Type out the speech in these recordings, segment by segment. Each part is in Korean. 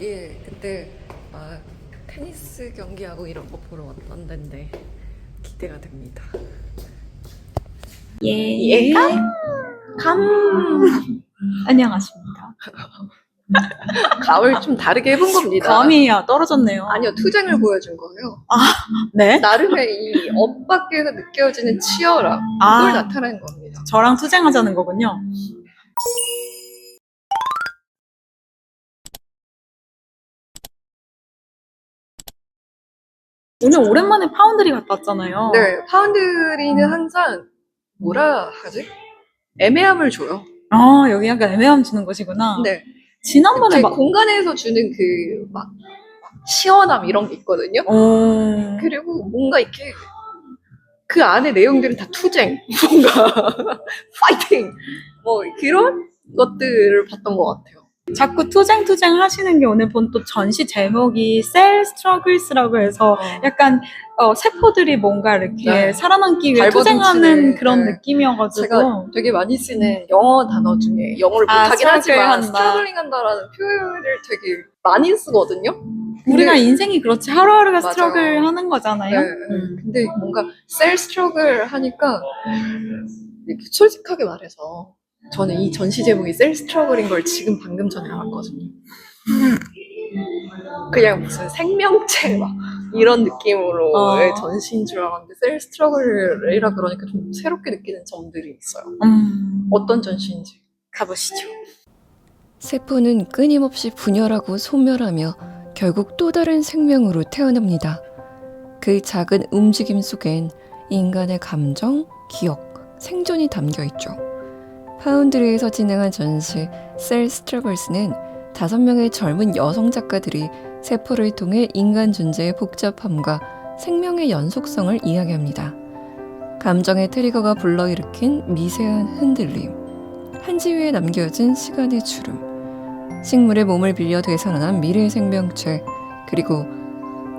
여기에 그때 막 테니스 경기하고 이런 거 보러 왔던 데인데 기대가 됩니다. 예. 감. 안녕하십니까. 감을 좀 다르게 해본 겁니다. 감이 떨어졌네요. 아니요, 투쟁을 보여준 거예요. 네? 나름의 이 엇박에서 느껴지는 치열함, 그걸 나타낸 겁니다. 저랑 투쟁하자는 거군요. 오늘 오랜만에 파운드리 갔다 왔잖아요. 네, 파운드리는 항상 뭐라 하지? 애매함을 줘요. 여기 약간 애매함 주는 곳이구나. 네, 지난번에 제 공간에서 주는 그 막 시원함 이런 게 있거든요. 그리고 뭔가 이렇게 그 안에 내용들은 다 투쟁, 뭔가 파이팅, 뭐 그런 것들을 봤던 것 같아요. 자꾸 투쟁 하시는 게 오늘 본 또 전시 제목이 Cell Struggles라고 해서 약간 세포들이 뭔가 이렇게 네. 살아남기 위해 발버둥 투쟁하는 치는, 그런 네. 느낌이어가지고 제가 되게 많이 쓰는 영어 단어 중에 영어를 못하긴 struggle 하지만 한다. 스트러글링 한다라는 표현을 되게 많이 쓰거든요. 우리가 인생이 그렇지 하루하루가 맞아요. 스트러글 하는 거잖아요. 네, 네. 근데 뭔가 셀 스트러글 하니까 이렇게 솔직하게 말해서 저는 이 전시 제목이 셀 스트러글인 걸 지금 방금 전에 알았거든요. 그냥 무슨 생명체 막 이런 느낌으로의 전시인 줄 알았는데 셀 스트러글이라 그러니까 좀 새롭게 느끼는 점들이 있어요. 어떤 전시인지 가보시죠. 세포는 끊임없이 분열하고 소멸하며 결국 또 다른 생명으로 태어납니다. 그 작은 움직임 속엔 인간의 감정, 기억, 생존이 담겨 있죠. 파운드리에서 진행한 전시 셀 스트러글스는 5명의 젊은 여성 작가들이 세포를 통해 인간 존재의 복잡함과 생명의 연속성을 이야기합니다. 감정의 트리거가 불러일으킨 미세한 흔들림, 한지 위에 남겨진 시간의 주름, 식물의 몸을 빌려 되살아난 미래 생명체, 그리고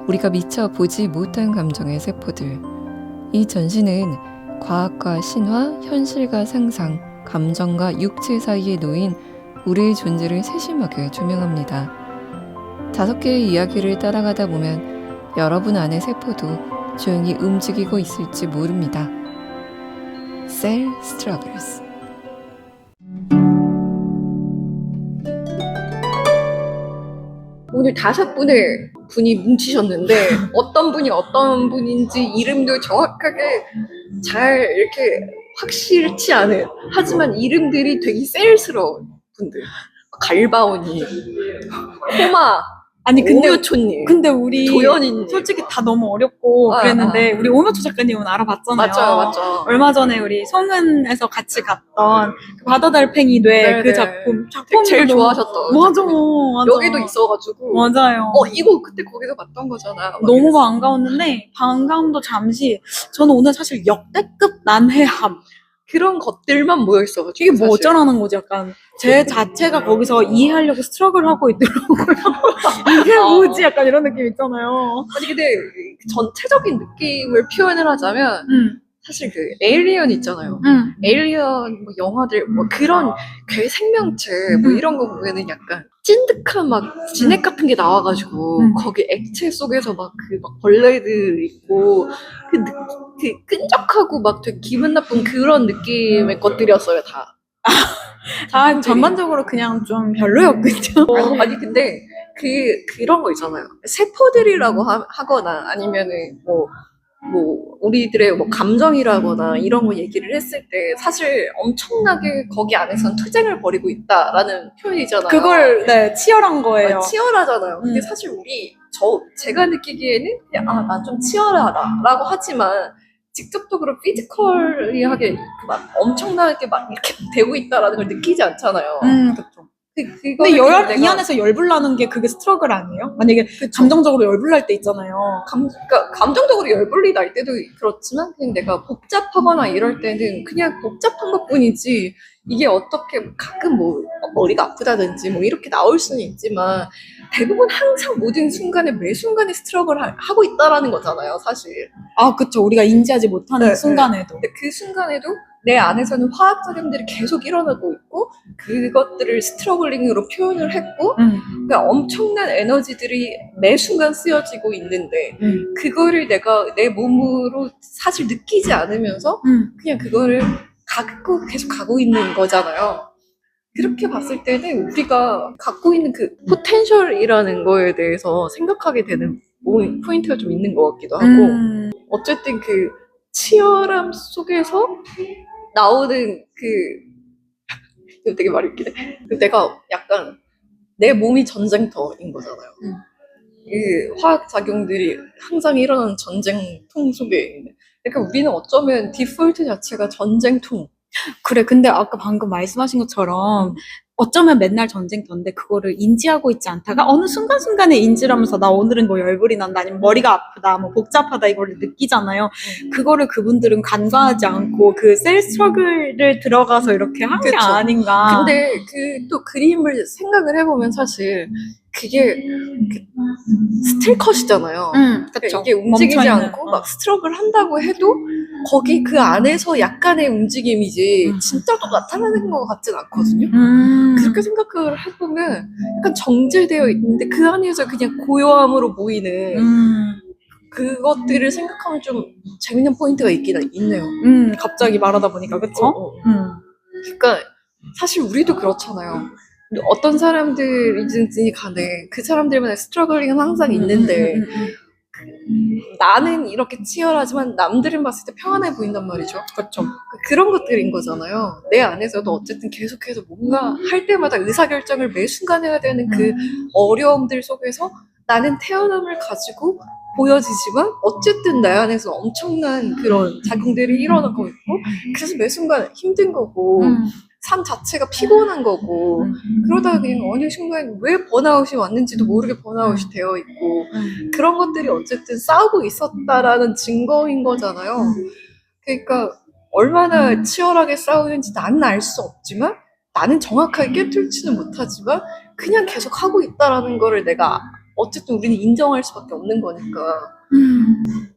우리가 미처 보지 못한 감정의 세포들. 이 전시는 과학과 신화, 현실과 상상, 감정과 육체 사이에 놓인 우리의 존재를 세심하게 조명합니다. 5개의 이야기를 따라가다 보면 여러분 안의 세포도 조용히 움직이고 있을지 모릅니다. Cell Struggles. 오늘 5분이 뭉치셨는데 어떤 분이 어떤 분인지 이름도 정확하게 잘 이렇게 확실치 않은, 하지만 이름들이 되게 셀스러운 분들. 갈바오님, 호마, 아니 오묘초님, 근데 우리 도연이님. 솔직히 다 너무 어렵고 그랬는데 우리 오묘초 작가님은 알아봤잖아요. 맞죠. 얼마 전에 우리 송은에서 같이 갔던 그 바다달팽이 뇌 그 작품 제일 너무- 좋아하셨던 맞아. 여기도 있어가지고 맞아요. 이거 그때 거기서 봤던 거잖아. 막 너무 이랬어. 반가웠는데 반가움도 잠시 저는 오늘 사실 역대급 난해함 그런 것들만 모여 있어가지고 이게 뭐 사실. 어쩌라는 거지 약간 제 자체가 거기서 이해하려고 스트러글 하고 있더라고요. 이게 뭐지 약간 이런 느낌 있잖아요. 아니 근데 전체적인 느낌을 표현을 하자면 사실 그 에일리언 있잖아요. 에일리언 뭐 영화들 뭐 그런 괴 생명체 뭐 이런 거 보면은 약간 찐득한 막 진액 같은 게 나와가지고 거기 액체 속에서 막 그 막 벌레들 있고 그 끈적하고 막 되게 기분 나쁜 그런 느낌의 것들이었어요 다. 전반적으로 그냥 좀 별로였거든요. 아니 근데 그런 거 있잖아요. 세포들이라고 하거나 아니면은 뭐 우리들의 뭐 감정이라거나 이런 거 얘기를 했을 때 사실 엄청나게 거기 안에선 투쟁을 벌이고 있다라는 표현이잖아요. 그걸 치열한 거예요. 치열하잖아요. 근데 사실 제가 느끼기에는 그냥 난 좀 치열하다라고 하지만 직접적으로 피지컬리하게 막 엄청나게 막 이렇게 되고 있다라는 걸 느끼지 않잖아요. 그렇죠. 근데 이 안에서 열불나는 게 그게 스트러글 아니에요? 만약에 감정적으로 열불날 때 있잖아요. 그러니까 감정적으로 열불이 날 때도 그렇지만 그냥 내가 복잡하거나 이럴 때는 그냥 복잡한 것뿐이지 이게 어떻게 가끔 뭐 머리가 아프다든지 뭐 이렇게 나올 수는 있지만 대부분 항상 모든 순간에 매 순간에 스트럭을 하고 있다라는 거잖아요, 사실. 아, 그쵸. 우리가 인지하지 못하는 네, 순간에도. 근데 그 순간에도 내 안에서는 화학작용들이 계속 일어나고 있고 그것들을 스트러글링으로 표현을 했고 그러니까 엄청난 에너지들이 매 순간 쓰여지고 있는데 그거를 내가 내 몸으로 사실 느끼지 않으면서 그냥 그거를 갖고 계속 가고 있는 거잖아요. 그렇게 봤을 때는 우리가 갖고 있는 그 포텐셜이라는 거에 대해서 생각하게 되는 포인트가 좀 있는 것 같기도 하고 어쨌든 그 치열함 속에서 나오는 이거 되게 말이 웃기네. 내가 약간 내 몸이 전쟁터인 거잖아요. 그 화학작용들이 항상 일어나는 전쟁통 속에 있는. 그러니까 우리는 어쩌면 디폴트 자체가 전쟁통. 그래, 근데 아까 방금 말씀하신 것처럼 어쩌면 맨날 전쟁터인데 그거를 인지하고 있지 않다가 어느 순간순간에 인지를 하면서 나 오늘은 뭐 열불이 난다 아니면 머리가 아프다 뭐 복잡하다 이거를 느끼잖아요. 그거를 그분들은 간과하지 않고 그 셀 스트러글을 들어가서 이렇게 한 게 그쵸. 아닌가. 근데 또 그림을 생각을 해보면 사실 그게 스틸컷이잖아요. 그러니까 그쵸. 이게 움직이지 멈춰있는, 않고 막 스트럭을 한다고 해도 거기 그 안에서 약간의 움직임이지 진짜로 나타나는 것 같진 않거든요. 그렇게 생각을 해보면 약간 정제되어 있는데 그 안에서 그냥 고요함으로 보이는 그것들을 생각하면 좀 재밌는 포인트가 있긴 있네요. 갑자기 말하다 보니까, 그쵸? 그러니까 사실 우리도 그렇잖아요. 어떤 사람들이든지 간에 그 사람들만의 스트러글링은 항상 있는데 나는 이렇게 치열하지만 남들은 봤을 때 평안해 보인단 말이죠. 그쵸. 그런 것들인 거잖아요. 내 안에서도 어쨌든 계속해서 뭔가 할 때마다 의사결정을 매 순간 해야 되는 그 어려움들 속에서 나는 태어남을 가지고 보여지지만 어쨌든 내 안에서 엄청난 그런 작용들이 일어나고 있고 그래서 매 순간 힘든 거고 삶 자체가 피곤한 거고 그러다가 그냥 어느 순간 왜 번아웃이 왔는지도 모르게 번아웃이 되어 있고 그런 것들이 어쨌든 싸우고 있었다라는 증거인 거잖아요. 그러니까 얼마나 치열하게 싸우는지 나는 알 수 없지만 나는 정확하게 꿰뚫지는 못하지만 그냥 계속 하고 있다라는 거를 내가 어쨌든 우리는 인정할 수밖에 없는 거니까.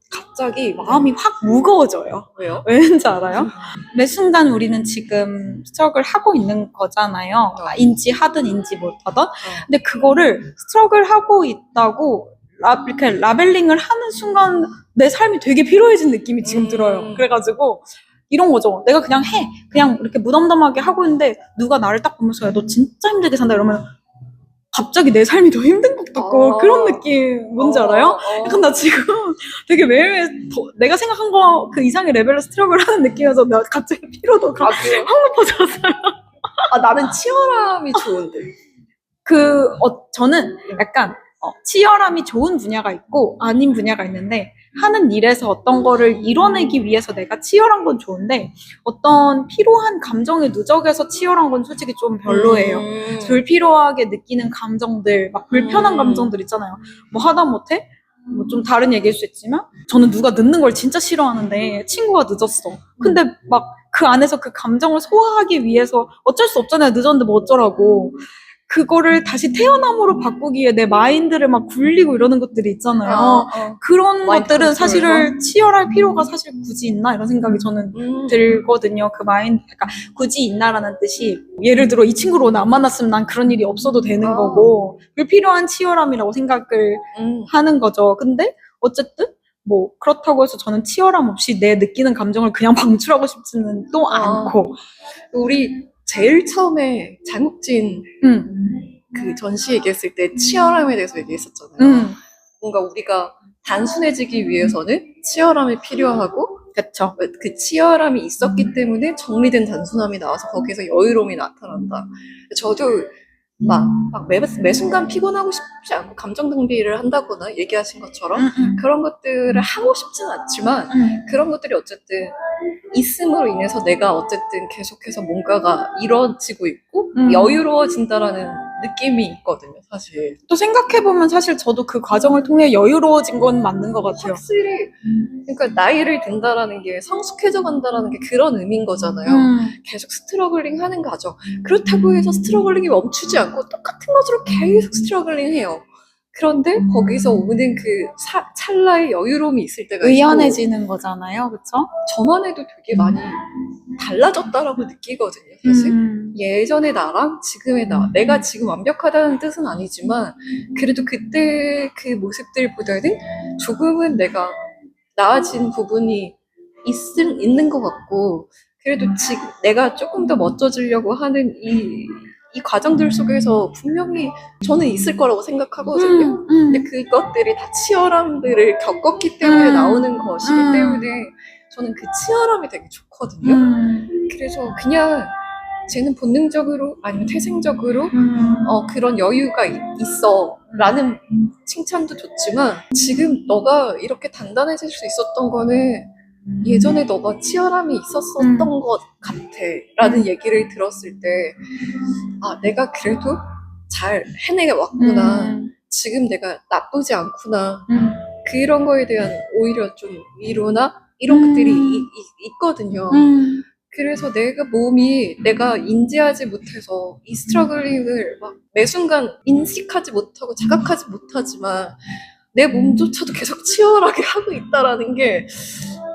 갑자기 마음이 확 무거워져요. 왜요? 왜는지 알아요? 매 순간 우리는 지금 스트럭을 하고 있는 거잖아요. 인지하든 인지 못하든. 근데 그거를 스트럭을 하고 있다고 이렇게 라벨링을 하는 순간 내 삶이 되게 피로해진 느낌이 지금 들어요. 그래가지고 이런 거죠. 내가 그냥 해. 그냥 이렇게 무덤덤하게 하고 있는데 누가 나를 딱 보면서 야, 너 진짜 힘들게 산다 이러면 갑자기 내 삶이 더 힘든 것 같고 그런 느낌 뭔지 알아요? 약간 나 지금 되게 매일매일 내가 생각한 거 그 이상의 레벨로 스트럭을 하는 느낌이어서 나 갑자기 피로도 확 높아졌어요. 나는 치열함이 좋은데. 저는 약간 치열함이 좋은 분야가 있고 아닌 분야가 있는데 하는 일에서 어떤 거를 이뤄내기 위해서 내가 치열한 건 좋은데 어떤 피로한 감정의 누적에서 치열한 건 솔직히 좀 별로예요. 불필요하게 느끼는 감정들, 막 불편한 감정들 있잖아요. 뭐 하다못해 뭐 좀 다른 얘기일 수 있지만 저는 누가 늦는 걸 진짜 싫어하는데 친구가 늦었어. 근데 막 그 안에서 그 감정을 소화하기 위해서 어쩔 수 없잖아요. 늦었는데 뭐 어쩌라고. 그거를 다시 태어남으로 바꾸기에 내 마인드를 막 굴리고 이러는 것들이 있잖아요. 그런 것들은 사실은 치열할 필요가 사실 굳이 있나? 이런 생각이 저는 들거든요. 그 마인드, 그러니까 굳이 있나라는 뜻이 예를 들어 이 친구를 오늘 안 만났으면 난 그런 일이 없어도 되는 거고 불필요한 치열함이라고 생각을 하는 거죠. 근데 어쨌든 뭐 그렇다고 해서 저는 치열함 없이 내 느끼는 감정을 그냥 방출하고 싶지는 또 않고 우리 제일 처음에 장욱진 그 전시 얘기했을 때 치열함에 대해서 얘기했었잖아요. 뭔가 우리가 단순해지기 위해서는 치열함이 필요하고 그쵸. 그 치열함이 있었기 때문에 정리된 단순함이 나와서 거기서 여유로움이 나타난다. 저도 막 매 순간 피곤하고 싶지 않고 감정 낭비를 한다거나 얘기하신 것처럼 그런 것들을 하고 싶진 않지만 그런 것들이 어쨌든 있음으로 인해서 내가 어쨌든 계속해서 뭔가가 이루어지고 있고 여유로워진다라는 느낌이 있거든요, 사실. 또 생각해보면 사실 저도 그 과정을 통해 여유로워진 건 맞는 것 같아요. 확실히 그러니까 나이를 든다라는 게 성숙해져 간다라는 게 그런 의미인 거잖아요. 계속 스트러글링 하는 과정. 그렇다고 해서 스트러글링이 멈추지 않고 똑같은 것으로 계속 스트러글링 해요. 그런데 거기서 오는 그 찰나의 여유로움이 있을 때가 있고 의연해지는 거잖아요, 그쵸? 저만 해도 되게 많이 달라졌다라고 느끼거든요, 사실. 예전의 나랑 지금의 나, 내가 지금 완벽하다는 뜻은 아니지만 그래도 그때 그 모습들보다는 조금은 내가 나아진 부분이 있는 것 같고, 그래도 지금 내가 조금 더 멋져지려고 하는 이 과정들 속에서 분명히 저는 있을 거라고 생각하거든요. 근데 그것들이 다 치열함들을 겪었기 때문에 나오는 것이기 때문에 저는 그 치열함이 되게 좋거든요. 그래서 그냥 쟤는 본능적으로 아니면 태생적으로 그런 여유가 있어 라는 칭찬도 좋지만 지금 너가 이렇게 단단해질 수 있었던 거는 예전에 너가 치열함이 있었던 것 같아 라는 얘기를 들었을 때 아, 내가 그래도 잘 해내 왔구나. 지금 내가 나쁘지 않구나. 그런 거에 대한 오히려 좀 위로나 이런 것들이 있거든요. 그래서 내가 인지하지 못해서 이 스트러글링을 막 매 순간 인식하지 못하고 자각하지 못하지만 내 몸조차도 계속 치열하게 하고 있다라는 게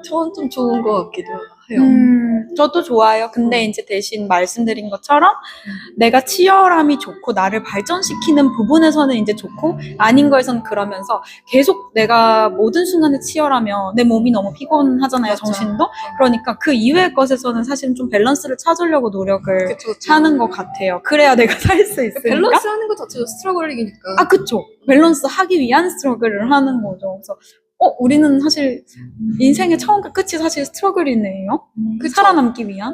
저는 좀 좋은 것 같기도 해요. 저도 좋아요. 근데 이제 대신 말씀드린 것처럼 내가 치열함이 좋고 나를 발전시키는 부분에서는 이제 좋고 아닌 거에서는 그러면서 계속 내가 모든 순간에 치열하면 내 몸이 너무 피곤하잖아요, 맞아. 정신도. 그러니까 그 이외의 것에서는 사실은 좀 밸런스를 찾으려고 노력을 그쵸. 하는 것 같아요. 그래야 내가 살 수 있으니까. 밸런스 하는 것 자체도 스트러글링이니까. 아, 그쵸. 밸런스 하기 위한 스트러글을 하는 거죠. 그래서 우리는 사실 인생의 처음과 끝이 사실 스트러글이네요. 그쵸. 살아남기 위한.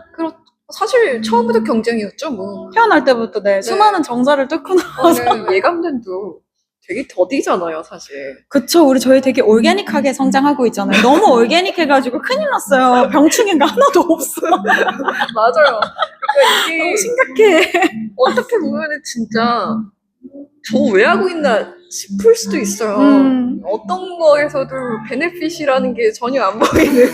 사실 처음부터 경쟁이었죠, 뭐. 태어날 때부터 수많은 정사를 뚫고 나와서. 예감된도 되게 더디잖아요, 사실. 그쵸. 저희 되게 올게닉하게 성장하고 있잖아요. 너무 올게닉해가지고 큰일 났어요. 병충해가 하나도 없어. 맞아요. 그러니까 이게 너무 심각해. 어떻게 보면은 진짜 저 왜 하고 있나 싶을 수도 있어요. 어떤 거에서도 베네핏이라는 게 전혀 안 보이는.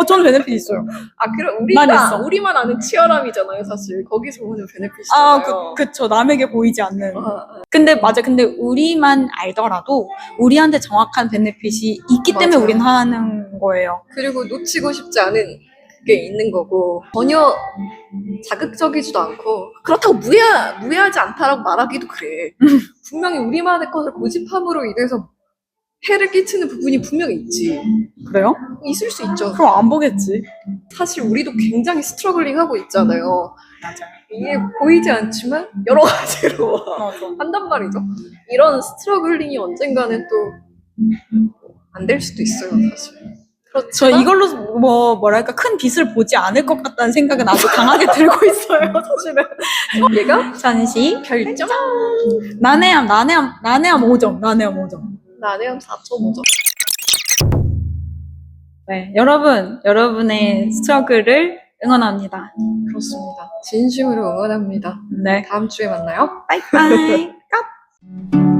저는 베네핏 있어요. 아, 그럼 난 있어. 우리만 아는 치열함이잖아요, 사실. 거기서 오는 베네핏이잖아요. 아, 그쵸. 남에게 보이지 않는. 근데 우리만 알더라도 우리한테 정확한 베네핏이 있기 때문에 맞아요. 우린 하는 거예요. 그리고 놓치고 싶지 않은 그게 있는 거고 전혀 자극적이지도 않고 그렇다고 무해하지 않다라고 말하기도 그래. 분명히 우리만의 것을 고집함으로 인해서 해를 끼치는 부분이 분명히 있지. 그래요? 있을 수 있죠. 그럼 안 보겠지. 사실 우리도 굉장히 스트러글링 하고 있잖아요. 맞아. 이게 보이지 않지만 여러 가지로 맞아. 한단 말이죠. 이런 스트러글링이 언젠가는 또 안 될 수도 있어요, 사실. 저 이걸로 뭐랄까 큰 빛을 보지 않을 것 같다는 생각은 아주 강하게 들고 있어요, 사실은. 얘가 전시 별점 난해함 5점. 난해함 5점. 나네함 4.5점. 네, 여러분의 스트러글을 응원합니다. 그렇습니다. 진심으로 응원합니다. 네. 다음 주에 만나요. 빠이빠이. 깝.